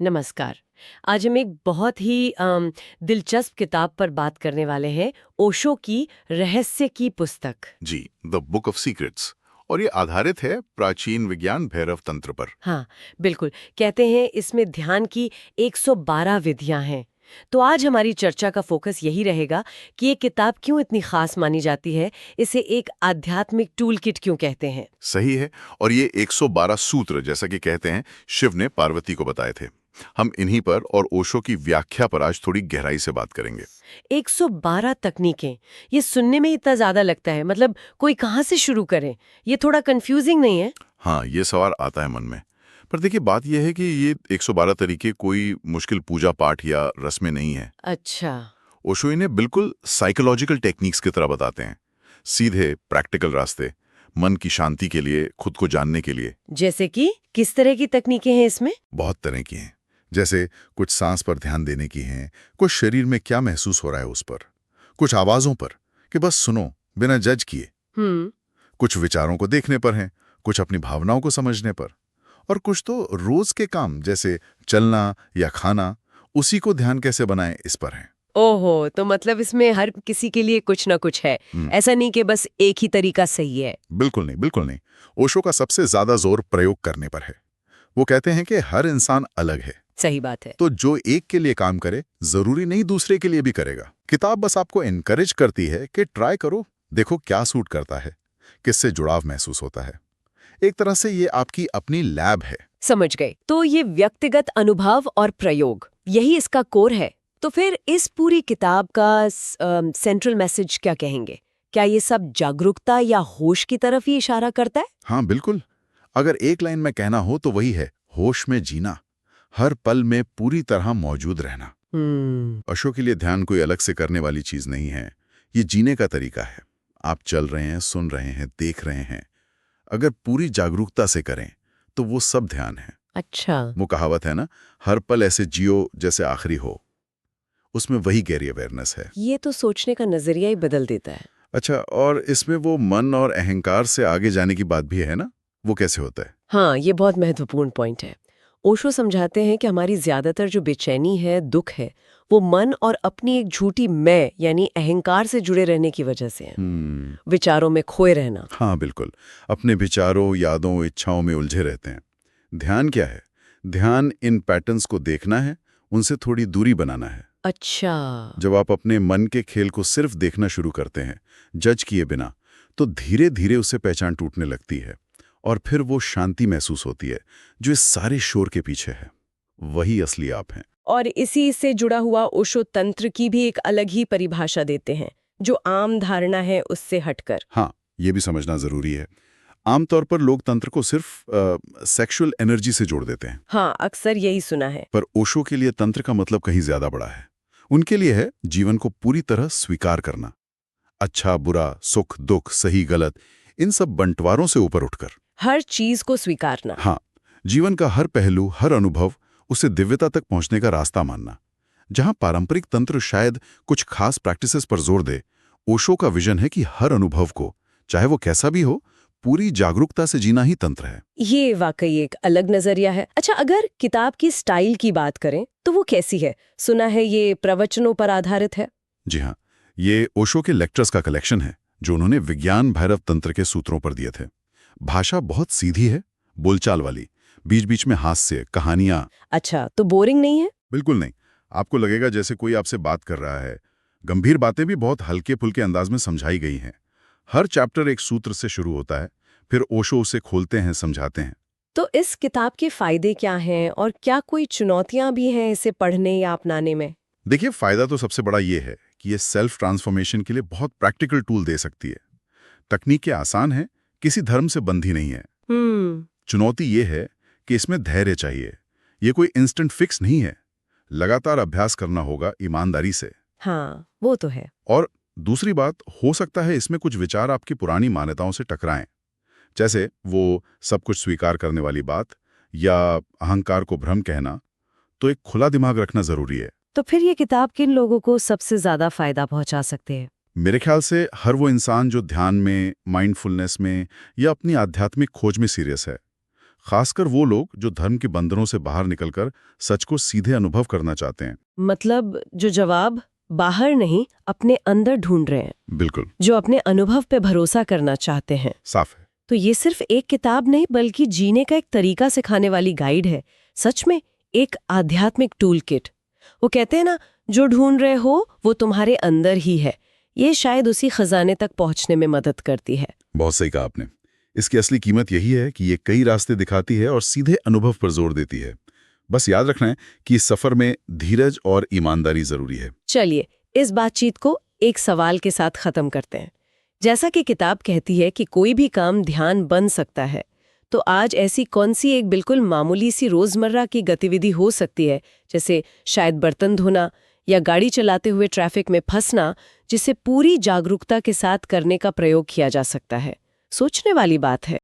नमस्कार। आज हम एक बहुत ही दिलचस्प किताब पर बात करने वाले हैं, ओशो की रहस्य की पुस्तक। जी, द बुक ऑफ सीक्रेट्स। और ये आधारित है प्राचीन विज्ञान भैरव तंत्र पर। हाँ, बिल्कुल। कहते हैं इसमें ध्यान की 112 विधियां हैं। तो आज हमारी चर्चा का फोकस यही रहेगा कि ये किताब क्यों इतनी खास मानी जाती है, इसे एक आध्यात्मिक टूल किट क्यों कहते हैं। सही है। और ये 112 सूत्र, जैसा कि कहते हैं, शिव ने पार्वती को बताए थे। हम इन्हीं पर और ओशो की व्याख्या पर आज थोड़ी गहराई से बात करेंगे। 112 तकनीकें, ये सुनने में इतना ज्यादा लगता है, मतलब कोई कहाँ से शुरू करे? ये थोड़ा कंफ्यूजिंग नहीं है? हाँ, ये सवाल आता है मन में। पर देखिए, बात यह है कि ये 112 तरीके कोई मुश्किल पूजा पाठ या रस्में नहीं है। अच्छा। ओशो इन्हें बिल्कुल साइकोलॉजिकल टेक्निक्स की तरह बताते हैं। सीधे प्रैक्टिकल रास्ते, मन की शांति के लिए, खुद को जानने के लिए। जैसे कि किस तरह की तकनीकें हैं इसमें? बहुत तरह की हैं। जैसे कुछ सांस पर ध्यान देने की हैं, कुछ शरीर में क्या महसूस हो रहा है उस पर, कुछ आवाजों पर कि बस सुनो बिना जज किए, हम्म। कुछ विचारों को देखने पर हैं, कुछ अपनी भावनाओं को समझने पर, और कुछ तो रोज के काम जैसे चलना या खाना, उसी को ध्यान कैसे बनाएं इस पर है। ओहो, तो मतलब इसमें हर किसी के लिए कुछ ना कुछ है। ऐसा नहीं कि बस एक ही तरीका सही है। बिल्कुल नहीं, बिल्कुल नहीं। ओशो का सबसे ज्यादा जोर प्रयोग करने पर है। वो कहते हैं कि हर इंसान अलग है, सही बात है। तो जो एक के लिए काम करे जरूरी नहीं दूसरे के लिए भी करेगा। किताब बस आपको एनकरेज करती है कि ट्राई करो, देखो क्या सूट करता है, किससे जुड़ाव महसूस होता है। एक तरह से ये आपकी अपनी लैब है। समझ गए। तो ये व्यक्तिगत अनुभव और प्रयोग, यही इसका कोर है। तो फिर इस पूरी किताब का सेंट्रल मैसेज क्या कहेंगे? क्या ये सब जागरूकता या होश की तरफ ही इशारा करता है? हाँ बिल्कुल। अगर एक लाइन में कहना हो तो वही है, होश में जीना, हर पल में पूरी तरह मौजूद रहना। अशोक के लिए ध्यान कोई अलग से करने वाली चीज नहीं है, ये जीने का तरीका है। आप चल रहे हैं, सुन रहे हैं, देख रहे हैं, अगर पूरी जागरूकता से करें तो वो सब ध्यान है। अच्छा। वो कहावत है ना, हर पल ऐसे जियो जैसे आखिरी हो, उसमें वही गहरी अवेयरनेस है। ये तो सोचने का नजरिया ही बदल देता है। अच्छा, और इसमें वो मन और अहंकार से आगे जाने की बात भी है ना, वो कैसे होता है? हाँ, ये बहुत महत्वपूर्ण पॉइंट है। ओशो समझाते हैं कि हमारी ज्यादातर जो बेचैनी है, दुख है, वो मन और अपनी एक झूठी मैं यानी अहंकार से जुड़े रहने की वजह से है। विचारों में खोए रहना। हाँ बिल्कुल, अपने विचारों, यादों, इच्छाओं में उलझे रहते हैं। ध्यान क्या है? ध्यान इन पैटर्न्स को देखना है, उनसे थोड़ी दूरी बनाना है। अच्छा। जब आप अपने मन के खेल को सिर्फ देखना शुरू करते हैं, जज किए बिना, तो धीरे धीरे उससे पहचान टूटने लगती है और फिर वो शांति महसूस होती है जो इस सारे शोर के पीछे है। वही असली आप हैं। और इसी से जुड़ा हुआ ओशो तंत्र की भी एक अलग ही परिभाषा देते हैं, जो आम धारणा है उससे हटकर। हाँ, ये भी समझना जरूरी है। आमतौर पर लोग तंत्र को सिर्फ सेक्सुअल एनर्जी से जोड़ देते हैं। हाँ, अक्सर यही सुना है। पर ओशो के लिए तंत्र का मतलब कहीं ज्यादा बड़ा है। उनके लिए है जीवन को पूरी तरह स्वीकार करना, अच्छा बुरा, सुख दुख, सही गलत, इन सब बंटवारों से ऊपर उठकर। हर चीज को स्वीकारना। हाँ, जीवन का हर पहलू, हर अनुभव, उसे दिव्यता तक पहुंचने का रास्ता मानना। जहां पारंपरिक तंत्र शायद कुछ खास प्रैक्टिसेस पर जोर दे, ओशो का विजन है कि हर अनुभव को, चाहे वो कैसा भी हो, पूरी जागरूकता से जीना ही तंत्र है। ये वाकई एक अलग नजरिया है। अच्छा, अगर किताब की स्टाइल की बात करें तो वो कैसी है? सुना है ये प्रवचनों पर आधारित है। जी हाँ, ये ओशो के लेक्चर्स का कलेक्शन है जो उन्होंने विज्ञान भैरव तंत्र के सूत्रों पर दिए थे। भाषा बहुत सीधी है, बोलचाल वाली, बीच बीच में हास्य, कहानियां। अच्छा, तो बोरिंग नहीं है? बिल्कुल नहीं। आपको लगेगा जैसे कोई आपसे बात कर रहा है। गंभीर बातें भी बहुत हल्के फुल्के अंदाज में समझाई गई हैं। हर चैप्टर एक सूत्र से शुरू होता है, फिर ओशो उसे खोलते हैं, समझाते हैं। तो इस किताब के फायदे क्या हैं और क्या कोई चुनौतियां भी हैं इसे पढ़ने या अपनाने में? देखिए, फायदा तो सबसे बड़ा ये है कि ये सेल्फ ट्रांसफॉर्मेशन के लिए बहुत प्रैक्टिकल टूल दे सकती है। तकनीकें आसान है, किसी धर्म से बंधी नहीं है। चुनौती ये है कि इसमें धैर्य चाहिए। ये कोई इंस्टेंट फिक्स नहीं है, लगातार अभ्यास करना होगा ईमानदारी से। हाँ, वो तो है। और दूसरी बात, हो सकता है इसमें कुछ विचार आपकी पुरानी मान्यताओं से टकराएं, जैसे वो सब कुछ स्वीकार करने वाली बात या अहंकार को भ्रम कहना। तो एक खुला दिमाग रखना जरूरी है। तो फिर ये किताब किन लोगों को सबसे ज्यादा फायदा पहुंचा सकते हैं? मेरे ख्याल से हर वो इंसान जो ध्यान में, माइंडफुलनेस में या अपनी आध्यात्मिक खोज में सीरियस है। खासकर वो लोग जो धर्म के बंधनों से बाहर निकलकर सच को सीधे अनुभव करना चाहते हैं। मतलब जो जवाब बाहर नहीं अपने अंदर ढूंढ रहे हैं, बिल्कुल, जो अपने अनुभव पे भरोसा करना चाहते हैं। साफ है। तो ये सिर्फ एक किताब नहीं बल्कि जीने का एक तरीका सिखाने वाली गाइड है, सच में एक आध्यात्मिक टूल किट। वो कहते हैं ना, जो ढूंढ रहे हो वो तुम्हारे अंदर ही है। ये शायद उसी खजाने तक पहुंचने में मदद करती है। बहुत सही कहा आपने। इसकी असली कीमत यही है कि ये कई रास्ते दिखाती है और सीधे अनुभव पर जोर देती है। बस याद रखना है कि इस सफर में धीरज और ईमानदारी जरूरी है। चलिए इस बातचीत को एक सवाल के साथ खत्म करते हैं। जैसा कि किताब कहती है कि कोई भी काम ध्यान बन सकता है, तो आज ऐसी कौन सी एक बिल्कुल मामूली सी रोजमर्रा की गतिविधि हो सकती है, जैसे शायद बर्तन धोना या गाड़ी चलाते हुए ट्रैफिक में फंसना, जिसे पूरी जागरूकता के साथ करने का प्रयोग किया जा सकता है। सोचने वाली बात है।